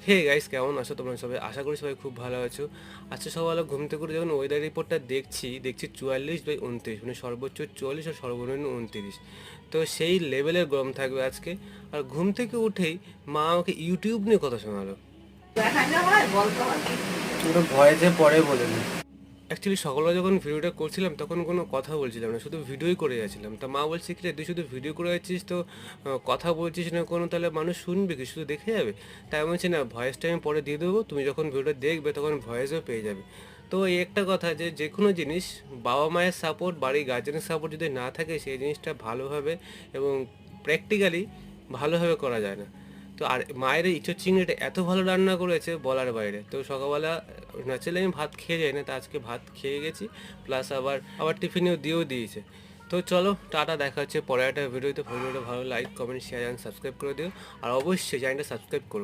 Hey guys, কেমন আছো তোমরা সবাই? আশা করি সবাই খুব ভালো আছো। আজকে সকালে ঘুম থেকে উঠে যখন ওয়েদার রিপোর্টটা দেখছি 44/29, মানে সর্বোচ্চ 44 আর সর্বনিম্ন 29। তো সেই লেভেলের গরম থাকবে আজকে। আর ঘুম থেকে উঠেই মা আমাকে ইউটিউব নিয়ে কথা শোনালো। ওটা ভয়েসে পরে বলে দিই। অ্যাকচুয়ালি সকালবেলা যখন ভিডিওটা করছিলাম তখন কোনো কথা বলছিলাম না, শুধু ভিডিওই করে যাচ্ছিলাম। তা মা বলছে কি রে, তুই শুধু ভিডিও করে যাচ্ছিস তো কথা বলছিস না কোনো, তাহলে মানুষ শুনবে কি, শুধু দেখে যাবে? তাই আমি বলছি না, ভয়েসটা আমি পরে দিয়ে দেবো, তুমি যখন ভিডিওটা দেখবে তখন ভয়েসও পেয়ে যাবে। তো এই একটা কথা যে যে কোনো জিনিস বাবা মায়ের সাপোর্ট, বাড়ির গার্জেনের সাপোর্ট যদি না থাকে সেই জিনিসটা ভালোভাবে এবং প্র্যাকটিক্যালি ভালোভাবে করা যায় না। তো আর মায়ের এই ইঁচড় চিংড়িটা এত ভালো রান্না করেছে বলার বাইরে। তো সকালবেলা ন্যাচারালি আমি ভাত খেয়ে যাই না, তা আজকে ভাত খেয়ে গেছি, প্লাস আবার আবার টিফিনেও দিয়েছে। তো চলো টাটা, দেখা হচ্ছে পরে একটা ভিডিওতে। ভিডিওটা ভালো like comment share and subscribe করে দিও। আর অবশ্যই চ্যানেলটা সাবস্ক্রাইব করো।